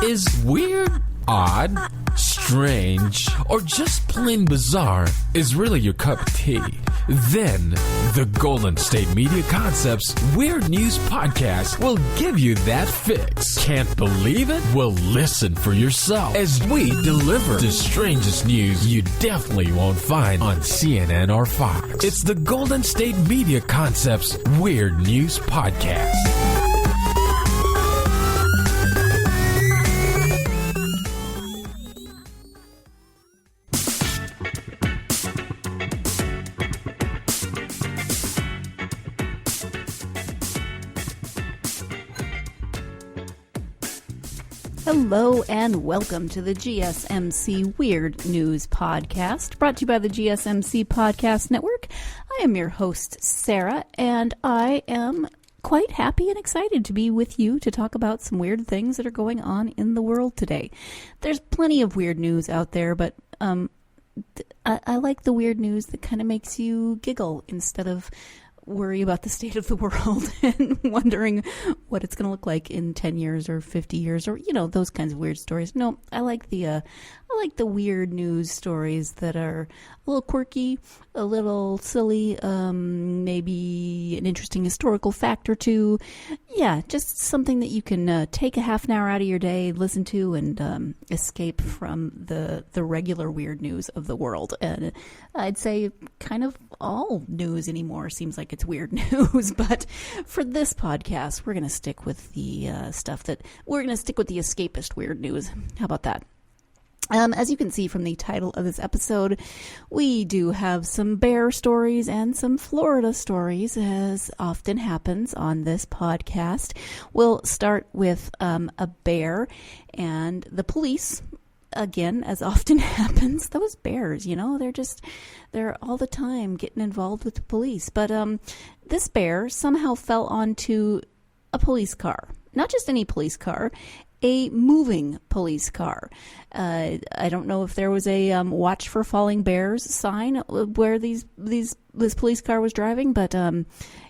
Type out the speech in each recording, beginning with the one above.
Is weird, odd, strange, or just plain bizarre is really your cup of tea? Then the Golden State Media Concepts Weird News Podcast will give you that fix. Can't believe it? Well, listen for yourself as we deliver the strangest news you definitely won't find on CNN or Fox. It's the Golden State Media Concepts Weird News Podcast. Hello and welcome to the GSMC Weird News Podcast, brought to you by the GSMC Podcast Network. I am your host, Sarah, and I am quite happy and excited to be with you to talk about some weird things that are going on in the world today. There's plenty of weird news out there, but I like the weird news that kind of makes you giggle instead of worry about the state of the world and wondering what it's going to look like in 10 years or 50 years or, those kinds of weird stories. No, I like the weird news stories that are a little quirky, a little silly, maybe an interesting historical fact or two. Yeah, just something that you can take a half an hour out of your day, listen to, and escape from the regular weird news of the world. And I'd say kind of all news anymore seems like it's weird news. But for this podcast, we're going to stick with the we're going to stick with the escapist weird news. How about that? As you can see from the title of this episode, we do have some bear stories and some Florida stories, as often happens on this podcast. We'll start with a bear and the police. Again, as often happens, those bears, they're all the time getting involved with the police. But this bear somehow fell onto a police car. Not just any police car, a moving police car. I don't know if there was a watch for falling bears sign where this police car was driving, but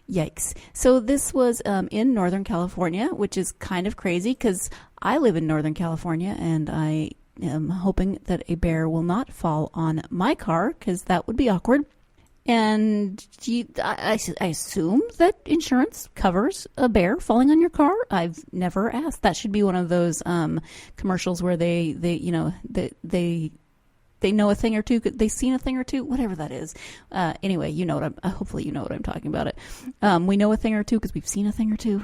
yikes. So this was in Northern California, which is kind of crazy because I live in Northern California and I am hoping that a bear will not fall on my car because that would be awkward. And I assume that insurance covers a bear falling on your car. I've never asked. That should be one of those commercials where they know a thing or two. They've seen a thing or two, whatever that is. Anyway, hopefully you know what I'm talking about. We know a thing or two because we've seen a thing or two.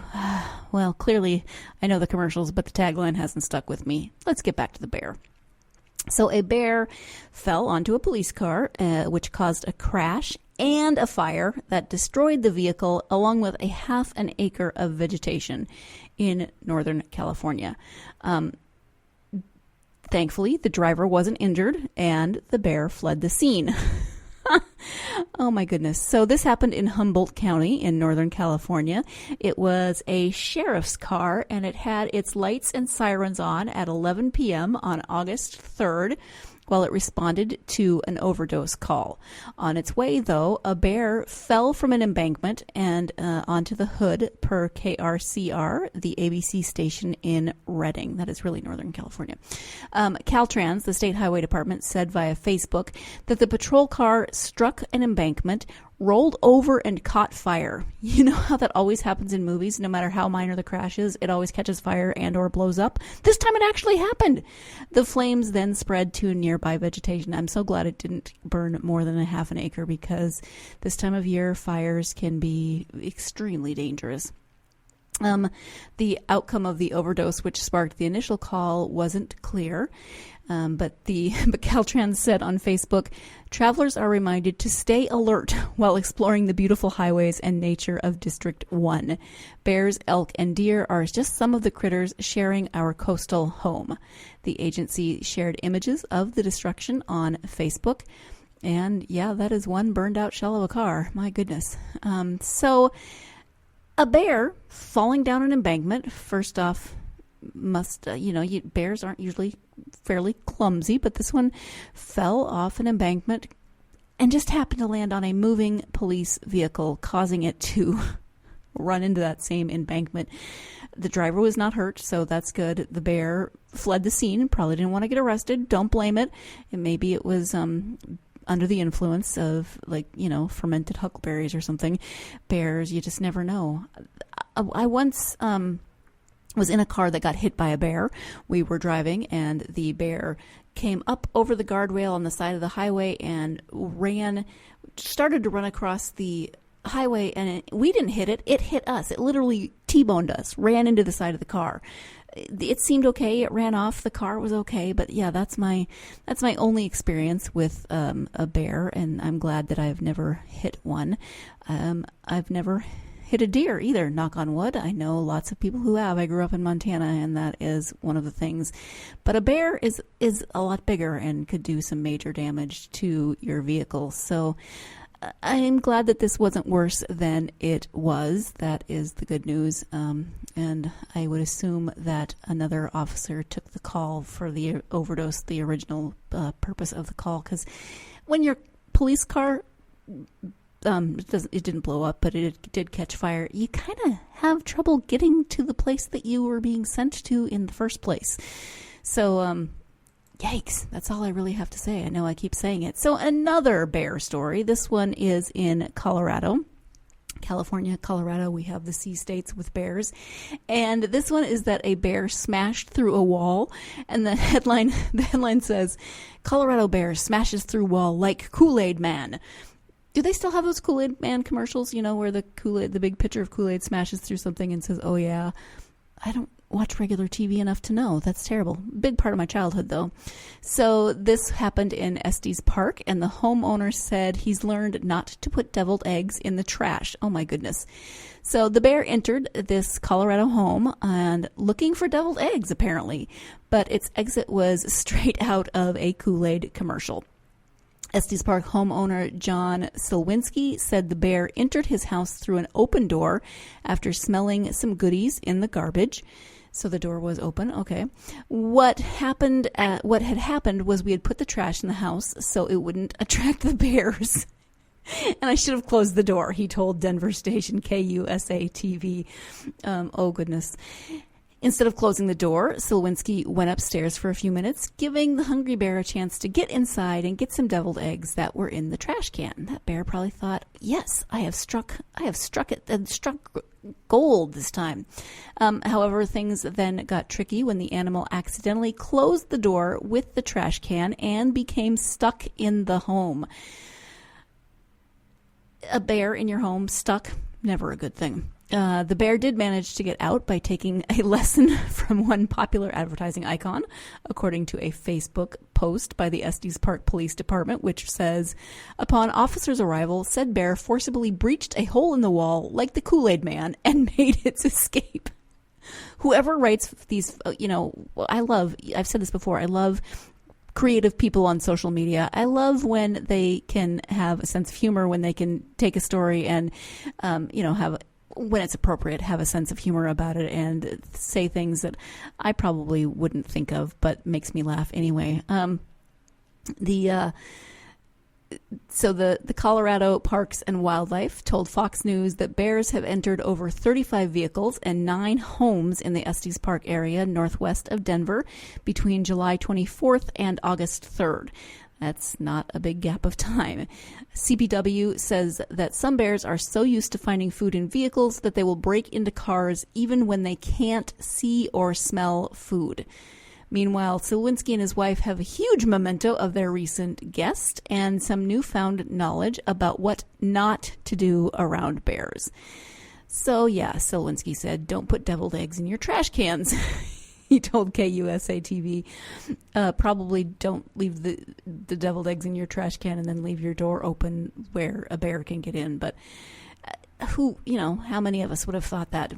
Well, clearly I know the commercials, but the tagline hasn't stuck with me. Let's get back to the bear. So a bear fell onto a police car, which caused a crash and a fire that destroyed the vehicle along with a half an acre of vegetation in Northern California. Thankfully, the driver wasn't injured and the bear fled the scene. Oh my goodness. So this happened in Humboldt County in Northern California. It was a sheriff's car and it had its lights and sirens on at 11 p.m. on August 3rd while it responded to an overdose call. On its way, though, a bear fell from an embankment and onto the hood per KRCR, the ABC station in Redding. That is really Northern California. Caltrans, the state highway department, said via Facebook that the patrol car struck an embankment, rolled over, and caught fire. You know how that always happens in movies? No matter how minor the crash is, it always catches fire and or blows up. This time it actually happened. The flames then spread to nearby vegetation. I'm so glad it didn't burn more than a half an acre because this time of year, fires can be extremely dangerous. The outcome of the overdose, which sparked the initial call, wasn't clear. But Caltrans said on Facebook, travelers are reminded to stay alert while exploring the beautiful highways and nature of District 1. Bears, elk, and deer are just some of the critters sharing our coastal home. The agency shared images of the destruction on Facebook. And yeah, that is one burned out shell of a car. My goodness. So a bear falling down an embankment, first off, bears aren't usually fairly clumsy, but this one fell off an embankment and just happened to land on a moving police vehicle, causing it to run into that same embankment. The driver was not hurt, so that's good. The bear fled the scene, probably didn't want to get arrested. Don't blame it. And maybe it was under the influence of, fermented huckleberries or something. Bears, you just never know. I once was in a car that got hit by a bear. We were driving, and the bear came up over the guardrail on the side of the highway and started to run across the highway, and we didn't hit it. It hit us. It literally T-boned us, ran into the side of the car. It seemed okay. It ran off. The car was okay. But yeah, that's my only experience with a bear, and I'm glad that I've never hit one. I've never hit a deer either, knock on wood. I know lots of people who have. I grew up in Montana, and that is one of the things. But a bear is a lot bigger and could do some major damage to your vehicle. So I'm glad that this wasn't worse than it was. That is the good news. And I would assume that another officer took the call for the overdose, the original purpose of the call. Because when your police car, it didn't blow up, but it did catch fire, you kind of have trouble getting to the place that you were being sent to in the first place. So, yikes, that's all I really have to say. I know I keep saying it. So another bear story. This one is in Colorado. California, Colorado, we have the sea states with bears. And this one is that a bear smashed through a wall. And the headline says, Colorado bear smashes through wall like Kool-Aid man. Do they still have those Kool-Aid man commercials, where the Kool-Aid, the big pitcher of Kool-Aid smashes through something and says, oh yeah? I don't watch regular TV enough to know. That's terrible. Big part of my childhood, though. So this happened in Estes Park, and the homeowner said he's learned not to put deviled eggs in the trash. Oh, my goodness. So the bear entered this Colorado home and looking for deviled eggs, apparently, but its exit was straight out of a Kool-Aid commercial. Estes Park homeowner John Silwinski said the bear entered his house through an open door after smelling some goodies in the garbage. So the door was open. Okay. What had happened was we had put the trash in the house so it wouldn't attract the bears. And I should have closed the door, he told Denver station KUSA-TV. Oh, goodness. Instead of closing the door, Silwinski went upstairs for a few minutes, giving the hungry bear a chance to get inside and get some deviled eggs that were in the trash can. That bear probably thought, yes, I have struck gold this time. However, things then got tricky when the animal accidentally closed the door with the trash can and became stuck in the home. A bear in your home stuck, never a good thing. The bear did manage to get out by taking a lesson from one popular advertising icon, according to a Facebook post by the Estes Park Police Department, which says, upon officers' arrival, said bear forcibly breached a hole in the wall like the Kool-Aid man and made its escape. Whoever writes these, I've said this before, I love creative people on social media. I love when they can have a sense of humor, when they can take a story and, when it's appropriate, have a sense of humor about it and say things that I probably wouldn't think of, but makes me laugh anyway. The Colorado Parks and Wildlife told Fox News that bears have entered over 35 vehicles and 9 homes in the Estes Park area northwest of Denver between July 24th and August 3rd. That's not a big gap of time. CPW says that some bears are so used to finding food in vehicles that they will break into cars even when they can't see or smell food. Meanwhile, Silwinski and his wife have a huge memento of their recent guest and some newfound knowledge about what not to do around bears. So yeah, Silwinski said, don't put deviled eggs in your trash cans. He told KUSA-TV, probably don't leave the deviled eggs in your trash can and then leave your door open where a bear can get in. But how many of us would have thought that?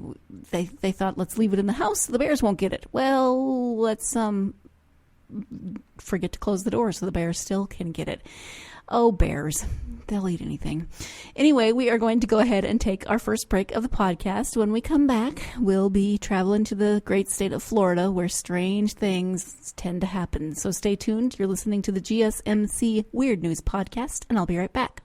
They thought, let's leave it in the house so the bears won't get it. Well, let's forget to close the door so the bears still can get it. Oh, bears. They'll eat anything. Anyway, we are going to go ahead and take our first break of the podcast. When we come back, we'll be traveling to the great state of Florida where strange things tend to happen. So stay tuned. You're listening to the GSMC Weird News Podcast, and I'll be right back.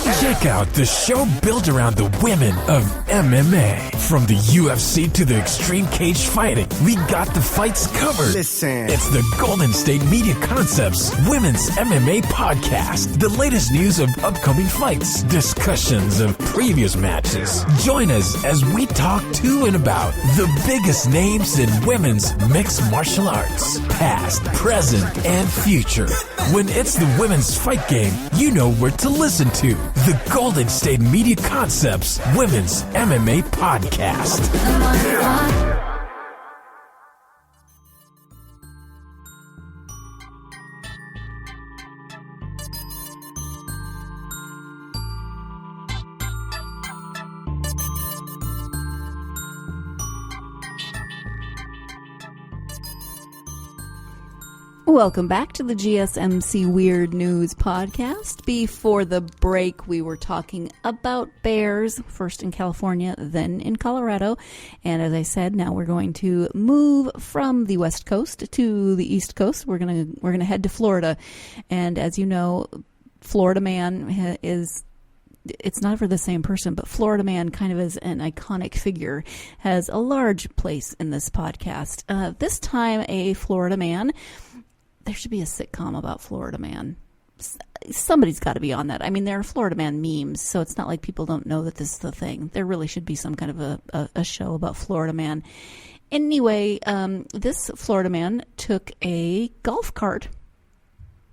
Check out the show built around the women of MMA. From the UFC to the extreme cage fighting, we got the fights covered. Listen. It's the Golden State Media Concepts Women's MMA Podcast. The latest news of upcoming fights, discussions of previous matches. Join us as we talk to and about the biggest names in women's mixed martial arts, past, present, and future. When it's the women's fight game, you know where to listen to. The Golden State Media Concepts Women's MMA Podcast. Welcome back to the GSMC Weird News Podcast. Before the break, we were talking about bears, first in California, then in Colorado. And as I said, now we're going to move from the West Coast to the East Coast. We're gonna head to Florida. And as you know, Florida Man it's not for the same person, but Florida Man kind of is an iconic figure, has a large place in this podcast. This time, a Florida man. There should be a sitcom about Florida Man. Somebody's got to be on that. I mean, there are Florida Man memes, so it's not like people don't know that this is the thing. There really should be some kind of a show about Florida Man. Anyway, this Florida man took a golf cart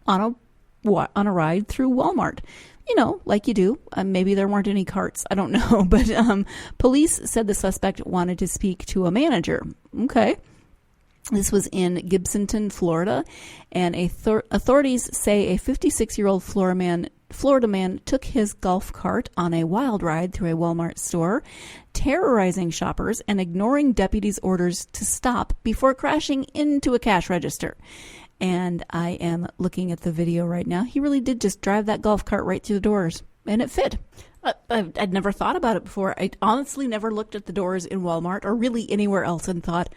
on a ride through Walmart. You know, like you do. Maybe there weren't any carts. I don't know. But police said the suspect wanted to speak to a manager. Okay. This was in Gibsonton, Florida, and authorities say a 56-year-old Florida man took his golf cart on a wild ride through a Walmart store, terrorizing shoppers and ignoring deputies' orders to stop before crashing into a cash register. And I am looking at the video right now. He really did just drive that golf cart right through the doors, and it fit. I'd never thought about it before. I honestly never looked at the doors in Walmart or really anywhere else and thought,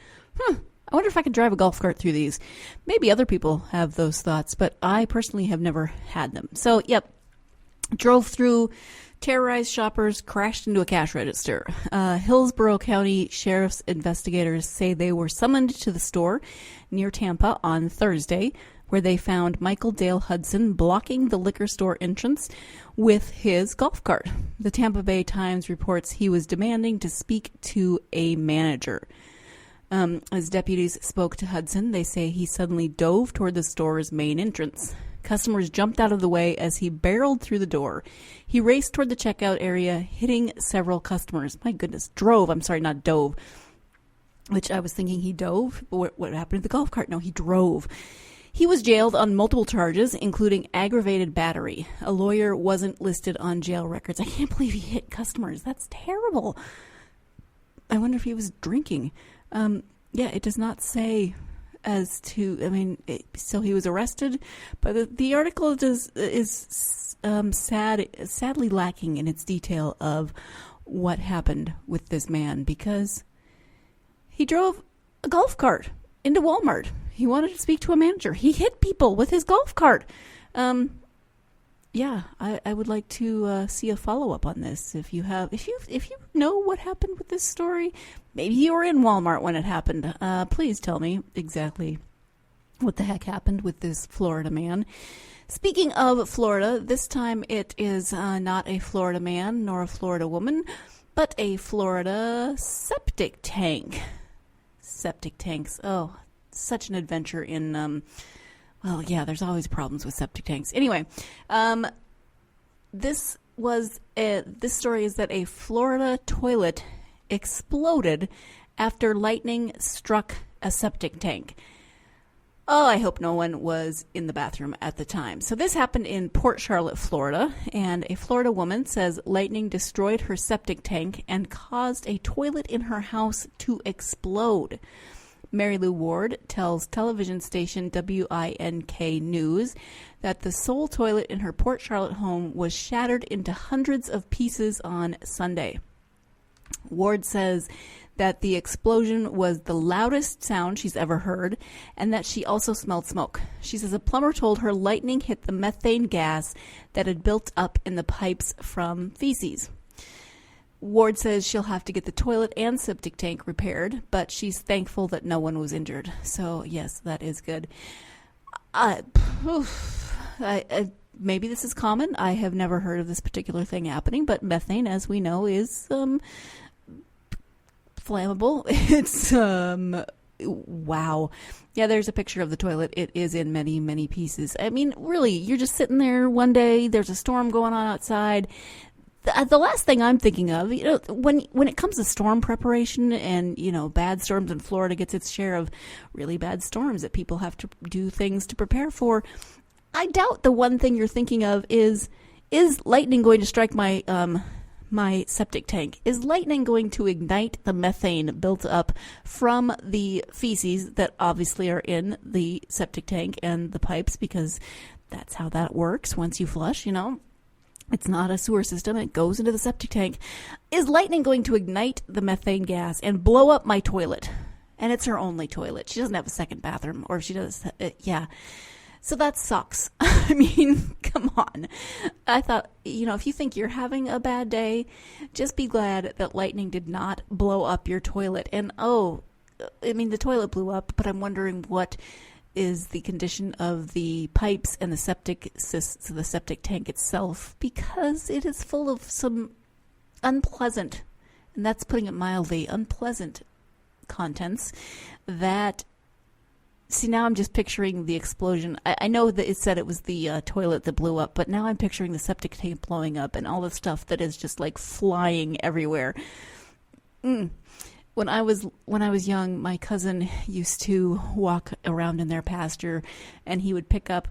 I wonder if I could drive a golf cart through these. Maybe other people have those thoughts, but I personally have never had them. So, yep, drove through, terrorized shoppers, crashed into a cash register. Hillsborough County Sheriff's investigators say they were summoned to the store near Tampa on Thursday, where they found Michael Dale Hudson blocking the liquor store entrance with his golf cart. The Tampa Bay Times reports he was demanding to speak to a manager. As deputies spoke to Hudson, they say he suddenly dove toward the store's main entrance. Customers jumped out of the way as he barreled through the door. He raced toward the checkout area, hitting several customers. My goodness, not dove. Which I was thinking he dove. What happened to the golf cart? No, he drove. He was jailed on multiple charges, including aggravated battery. A lawyer wasn't listed on jail records. I can't believe he hit customers. That's terrible. I wonder if he was drinking. It does not say as to, so he was arrested, but the article is sadly lacking in its detail of what happened with this man, because he drove a golf cart into Walmart. He wanted to speak to a manager. He hit people with his golf cart. I would like to see a follow-up on this. If you know what happened with this story, maybe you were in Walmart when it happened. Please tell me exactly what the heck happened with this Florida man. Speaking of Florida, this time it is not a Florida man nor a Florida woman, but a Florida septic tank. Septic tanks. Oh, such an adventure in... there's always problems with septic tanks. Anyway, this story is that a Florida toilet exploded after lightning struck a septic tank. Oh, I hope no one was in the bathroom at the time. So this happened in Port Charlotte, Florida, and a Florida woman says lightning destroyed her septic tank and caused a toilet in her house to explode. Mary Lou Ward tells television station WINK News that the sole toilet in her Port Charlotte home was shattered into hundreds of pieces on Sunday. Ward says that the explosion was the loudest sound she's ever heard, and that she also smelled smoke. She says a plumber told her lightning hit the methane gas that had built up in the pipes from feces. Ward says she'll have to get the toilet and septic tank repaired, but she's thankful that no one was injured. So, yes, that is good. Maybe this is common. I have never heard of this particular thing happening, but methane, as we know, is flammable. It's wow. Yeah, there's a picture of the toilet. It is in many, many pieces. I mean, really, you're just sitting there one day, there's a storm going on outside. The last thing I'm thinking of, when it comes to storm preparation and, bad storms, and Florida gets its share of really bad storms that people have to do things to prepare for, I doubt the one thing you're thinking of is lightning going to strike my my septic tank? Is lightning going to ignite the methane built up from the feces that obviously are in the septic tank and the pipes, because that's how that works once you flush, It's not a sewer system. It goes into the septic tank. Is lightning going to ignite the methane gas and blow up my toilet? And it's her only toilet. She doesn't have a second bathroom, or if she does, yeah. So that sucks. I mean, come on. I thought, if you think you're having a bad day, just be glad that lightning did not blow up your toilet. And the toilet blew up, but I'm wondering what is the condition of the pipes and the septic tank itself, because it is full of some unpleasant, and that's putting it mildly, unpleasant contents that, see, now I'm just picturing the explosion. I know that it said it was the toilet that blew up, but now I'm picturing the septic tank blowing up and all the stuff that is just like flying everywhere. When I was young, my cousin used to walk around in their pasture, and he would pick up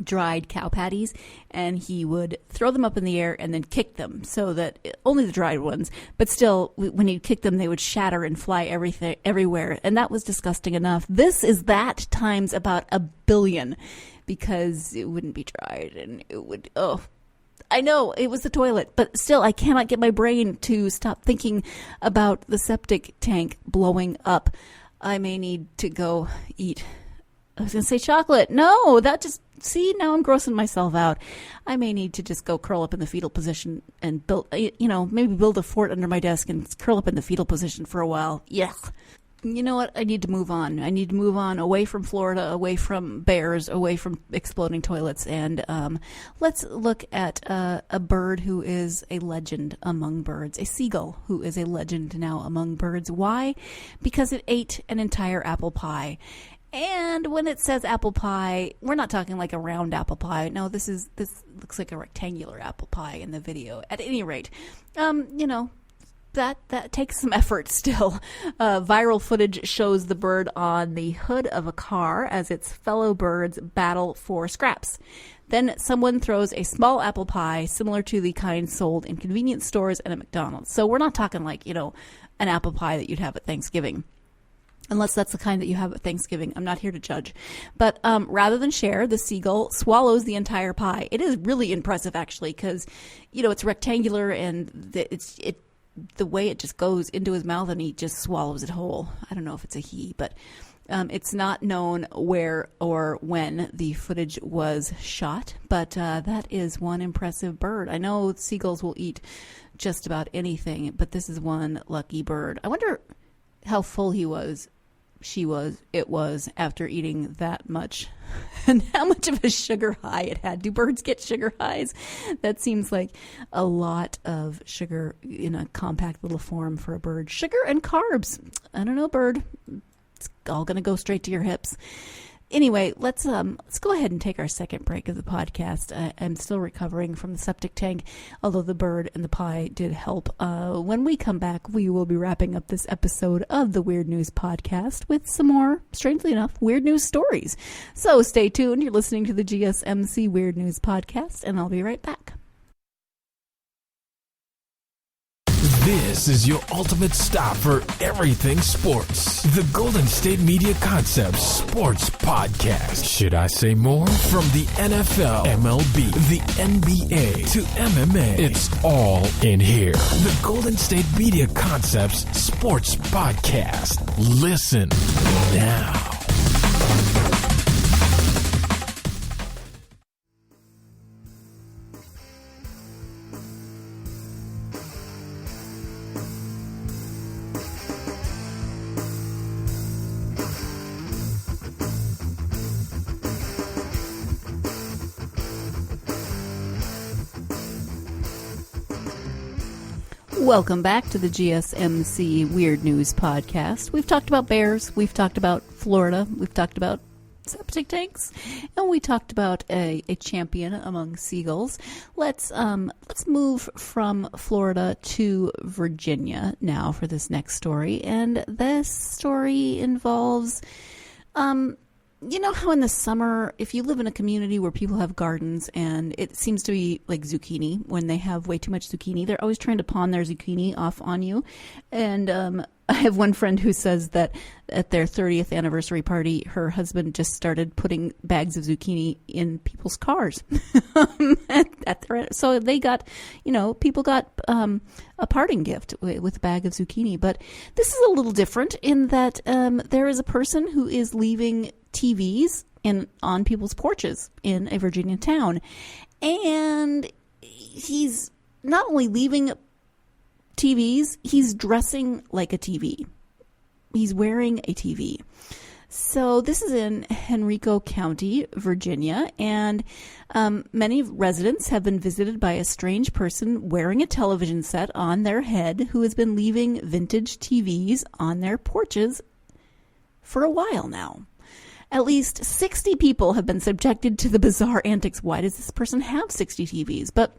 dried cow patties, and he would throw them up in the air and then kick them, so that only the dried ones, but still, when he'd kick them, they would shatter and fly everywhere, and that was disgusting enough. This is that times about 1 billion, because it wouldn't be dried, and it would, I know it was the toilet, but still, I cannot get my brain to stop thinking about the septic tank blowing up. I may need to go eat. I was going to say chocolate. No, see, now I'm grossing myself out. I may need to just go curl up in the fetal position and maybe build a fort under my desk and curl up in the fetal position for a while. Yuck. You know what? I need to move on. I need to move on away from Florida, away from bears, away from exploding toilets. And let's look at a bird who is a legend among birds, a seagull who is a legend now among birds. Why? Because it ate an entire apple pie. And when it says apple pie, we're not talking like a round apple pie. No, this looks like a rectangular apple pie in the video. At any rate, that takes some effort still. Viral footage shows the bird on the hood of a car as its fellow birds battle for scraps. Then someone throws a small apple pie similar to the kind sold in convenience stores and at McDonald's. So we're not talking like, an apple pie that you'd have at Thanksgiving. Unless that's the kind that you have at Thanksgiving. I'm not here to judge. But rather than share, the seagull swallows the entire pie. It is really impressive, actually, because, it's rectangular, and the way it just goes into his mouth and he just swallows it whole. I don't know if it's a he, but it's not known where or when the footage was shot. But that is one impressive bird. I know seagulls will eat just about anything, but this is one lucky bird. I wonder how full it was after eating that much, and how much of a sugar high it had. Do birds get sugar highs? That seems like a lot of sugar in a compact little form for a bird. Sugar and carbs. I don't know, bird. It's all going to go straight to your hips. Anyway, let's go ahead and take our second break of the podcast. I'm still recovering from the septic tank, although the bird and the pie did help. When we come back, we will be wrapping up this episode of the Weird News Podcast with some more, strangely enough, weird news stories. So stay tuned. You're listening to the GSMC Weird News Podcast, and I'll be right back. This is your ultimate stop for everything sports. The Golden State Media Concepts Sports Podcast. Should I say more? From the NFL, MLB, the NBA to MMA, it's all in here. The Golden State Media Concepts Sports Podcast. Listen now. Welcome back to the GSMC Weird News Podcast. We've talked about bears, we've talked about Florida, we've talked about septic tanks, and we talked about a champion among seagulls. Let's move from Florida to Virginia now for this next story. And this story involves you know how in the summer, if you live in a community where people have gardens and it seems to be like zucchini, when they have way too much zucchini, they're always trying to pawn their zucchini off on you. And I have one friend who says that at their 30th anniversary party, her husband just started putting bags of zucchini in people's cars. So they got, people got a parting gift with a bag of zucchini. But this is a little different in that there is a person who is leaving TVs on people's porches in a Virginia town. And he's not only leaving TVs, he's dressing like a TV. He's wearing a TV. So this is in Henrico County, Virginia, and many residents have been visited by a strange person wearing a television set on their head who has been leaving vintage TVs on their porches for a while now. At least 60 people have been subjected to the bizarre antics. Why does this person have 60 TVs? But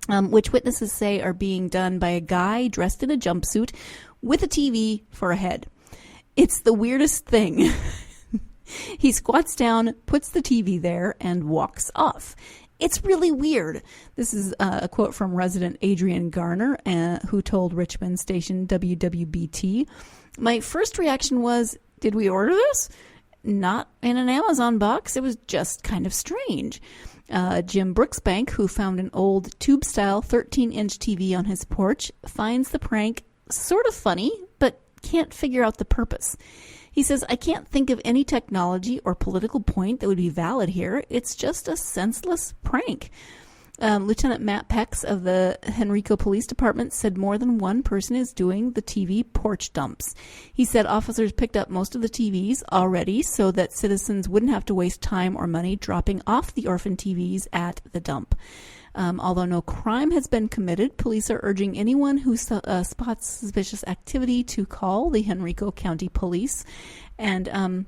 which witnesses say are being done by a guy dressed in a jumpsuit with a TV for a head. It's the weirdest thing. He squats down, puts the TV there, and walks off. It's really weird. This is a quote from resident Adrian Garner, who told Richmond station WWBT, "My first reaction was, did we order this? Not in an Amazon box. It was just kind of strange." Jim Brooksbank, who found an old tube-style 13-inch TV on his porch, finds the prank sort of funny, but can't figure out the purpose. He says, "I can't think of any technology or political point that would be valid here. It's just a senseless prank." Lieutenant Matt Pex of the Henrico Police Department said more than one person is doing the TV porch dumps. He said officers picked up most of the TVs already so that citizens wouldn't have to waste time or money dropping off the orphan TVs at the dump. Although no crime has been committed, police are urging anyone who spots suspicious activity to call the Henrico County Police. And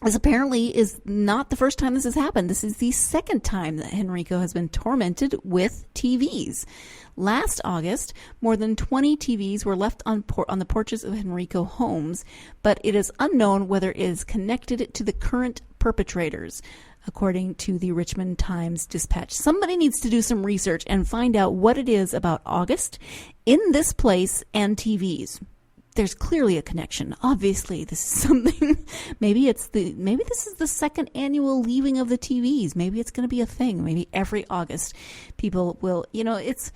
this apparently is not the first time this has happened. This is the second time that Henrico has been tormented with TVs. Last August, more than 20 TVs were left on the porches of Henrico homes, but it is unknown whether it is connected to the current perpetrators, according to the Richmond Times-Dispatch. Somebody needs to do some research and find out what it is about August in this place and TVs. There's clearly a connection. Obviously, this is something. Maybe this is the second annual leaving of the TVs. Maybe it's going to be a thing. Maybe every August, people will. It's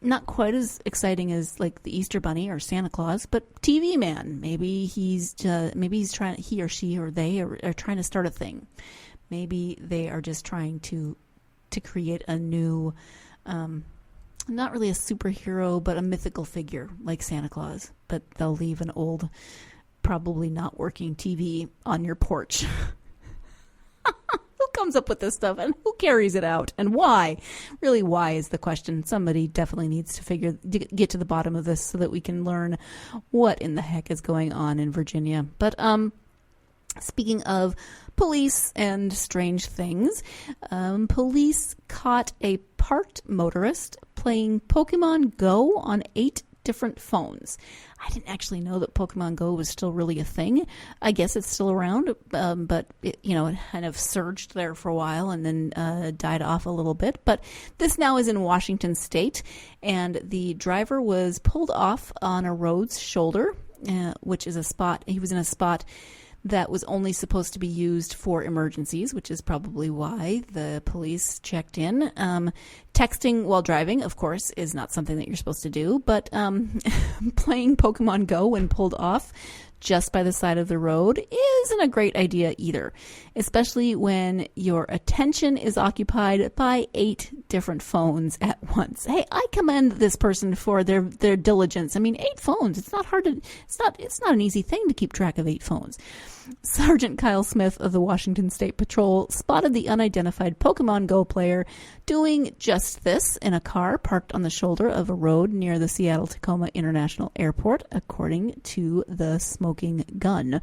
not quite as exciting as like the Easter Bunny or Santa Claus, but TV Man. Maybe he's trying. He or she or they are trying to start a thing. Maybe they are just trying to create a new. Not really a superhero, but a mythical figure like Santa Claus. But they'll leave an old, probably not working TV on your porch. Who comes up with this stuff and who carries it out and why? Really, why is the question. Somebody definitely needs to get to the bottom of this so that we can learn what in the heck is going on in Virginia. But speaking of police and strange things, police caught a parked motorist playing Pokemon Go on 8 different phones. I didn't actually know that Pokemon Go was still really a thing. I guess it's still around, but it kind of surged there for a while and then died off a little bit. But this now is in Washington State, and the driver was pulled off on a road's shoulder, which is a spot. He was in a spot that was only supposed to be used for emergencies, which is probably why the police checked in. Texting while driving, of course, is not something that you're supposed to do, but playing Pokemon Go when pulled off just by the side of the road isn't a great idea either, especially when your attention is occupied by 8 different phones at once. Hey, I commend this person for their diligence. I mean, 8 phones. It's not hard to. It's not an easy thing to keep track of 8 phones. Sergeant Kyle Smith of the Washington State Patrol spotted the unidentified Pokemon Go player doing just this in a car parked on the shoulder of a road near the Seattle-Tacoma International Airport, according to the Smoking Gun.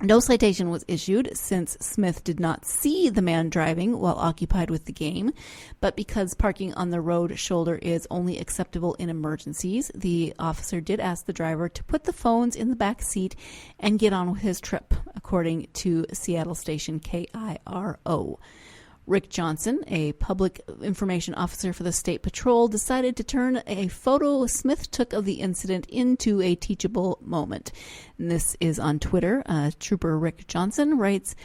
No citation was issued since Smith did not see the man driving while occupied with the game, but because parking on the road shoulder is only acceptable in emergencies, the officer did ask the driver to put the phones in the back seat and get on with his trip, according to Seattle station KIRO. Rick Johnson, a public information officer for the State Patrol, decided to turn a photo Smith took of the incident into a teachable moment. And this is on Twitter. Trooper Rick Johnson writes,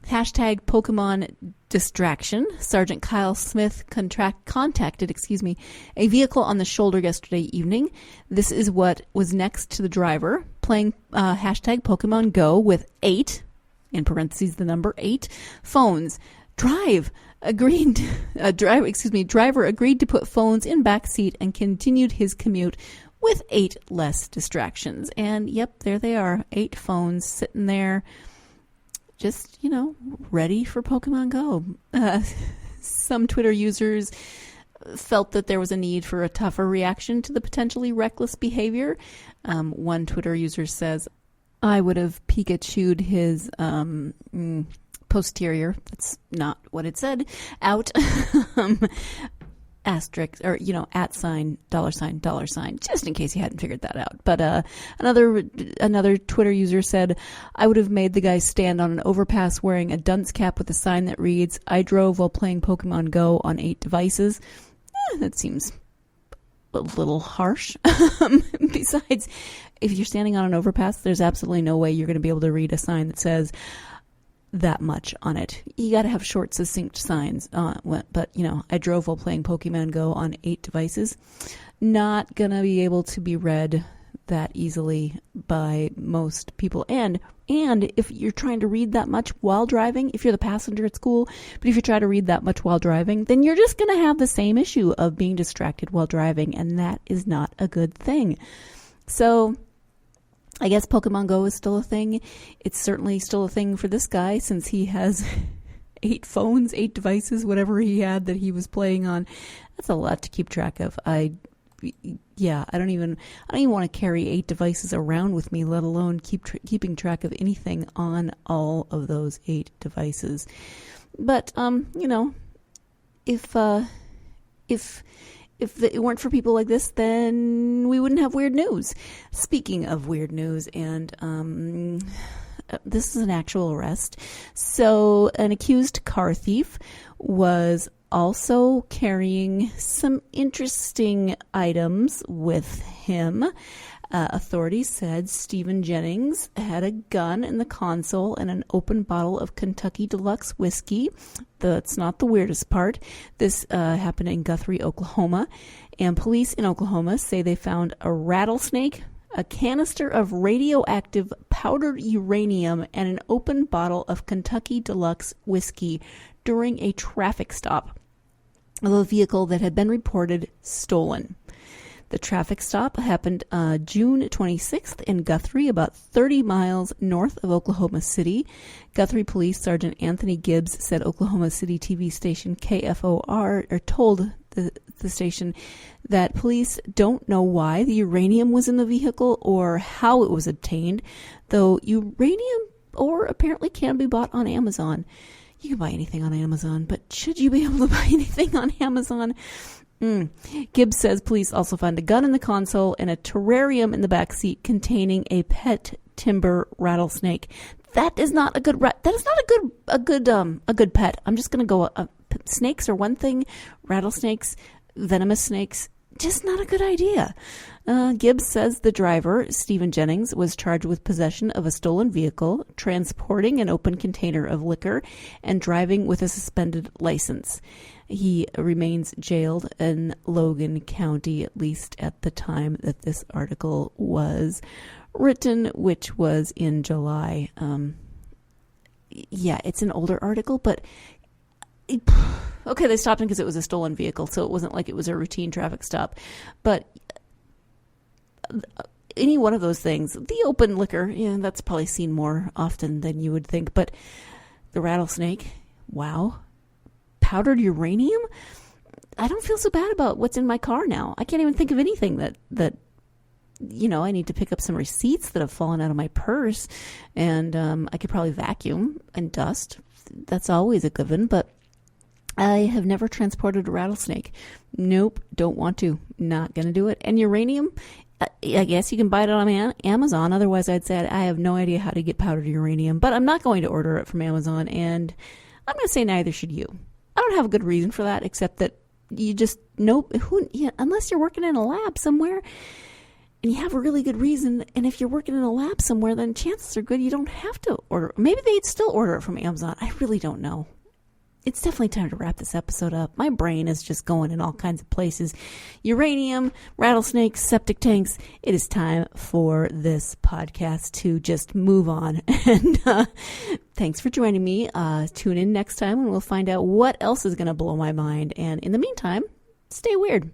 hashtag Pokemon distraction. Sergeant Kyle Smith contacted a vehicle on the shoulder yesterday evening. This is what was next to the driver, playing hashtag Pokemon Go with 8, in parentheses the number 8, phones. Driver agreed to put phones in back seat and continued his commute with 8 less distractions. And yep, there they are, 8 phones sitting there, just, ready for Pokemon Go. Some Twitter users felt that there was a need for a tougher reaction to the potentially reckless behavior. One Twitter user says, I would have Pikacha'd his posterior, that's not what it said, out, asterisk, or, @ $, just in case you hadn't figured that out. But another Twitter user said, I would have made the guy stand on an overpass wearing a dunce cap with a sign that reads, I drove while playing Pokemon Go on 8 devices. That seems a little harsh. Besides, if you're standing on an overpass, there's absolutely no way you're going to be able to read a sign that says that much on it. You got to have short, succinct signs. But, I drove while playing Pokemon Go on 8 devices. Not going to be able to be read that easily by most people. And if you're trying to read that much while driving, if you're the passenger at school, but if you try to read that much while driving, then you're just going to have the same issue of being distracted while driving, and that is not a good thing. So I guess Pokemon Go is still a thing. It's certainly still a thing for this guy since he has 8 phones, 8 devices, whatever he had that he was playing on. That's a lot to keep track of. I don't even want to carry 8 devices around with me, let alone keeping track of anything on all of those 8 devices. But if it weren't for people like this, then we wouldn't have weird news. Speaking of weird news, and this is an actual arrest. So an accused car thief was also carrying some interesting items with him. Authorities said Stephen Jennings had a gun in the console and an open bottle of Kentucky Deluxe whiskey. That's not the weirdest part. This happened in Guthrie, Oklahoma. And police in Oklahoma say they found a rattlesnake, a canister of radioactive powdered uranium, and an open bottle of Kentucky Deluxe whiskey during a traffic stop of a vehicle that had been reported stolen. The traffic stop happened June 26th in Guthrie, about 30 miles north of Oklahoma City. Guthrie Police Sergeant Anthony Gibbs said Oklahoma City TV station KFOR told the station that police don't know why the uranium was in the vehicle or how it was obtained, though uranium ore apparently can be bought on Amazon. You can buy anything on Amazon, but should you be able to buy anything on Amazon? Gibbs says police also found a gun in the console and a terrarium in the back seat containing a pet timber rattlesnake. That is not a good. That is not a good pet. I'm just gonna go. Snakes are one thing. Rattlesnakes, venomous snakes, just not a good idea. Gibbs says the driver, Stephen Jennings, was charged with possession of a stolen vehicle, transporting an open container of liquor, and driving with a suspended license. He remains jailed in Logan County, at least at the time that this article was written, which was in July. Yeah, it's an older article, but okay, they stopped him because it was a stolen vehicle, so it wasn't like it was a routine traffic stop. But any one of those things, the open liquor, yeah, that's probably seen more often than you would think. But the rattlesnake, wow. Powdered uranium? I don't feel so bad about what's in my car now. I can't even think of anything that I need to pick up some receipts that have fallen out of my purse, and I could probably vacuum and dust. That's always a good one, but I have never transported a rattlesnake. Nope, don't want to. Not going to do it. And uranium, I guess you can buy it on Amazon. Otherwise, I'd say I have no idea how to get powdered uranium, but I'm not going to order it from Amazon, and I'm going to say neither should you. I don't have a good reason for that, except that you just unless you're working in a lab somewhere and you have a really good reason. And if you're working in a lab somewhere, then chances are good you don't have to order. Maybe they'd still order it from Amazon. I really don't know. It's definitely time to wrap this episode up. My brain is just going in all kinds of places. Uranium, rattlesnakes, septic tanks. It is time for this podcast to just move on. And thanks for joining me. Tune in next time and we'll find out what else is going to blow my mind. And in the meantime, stay weird.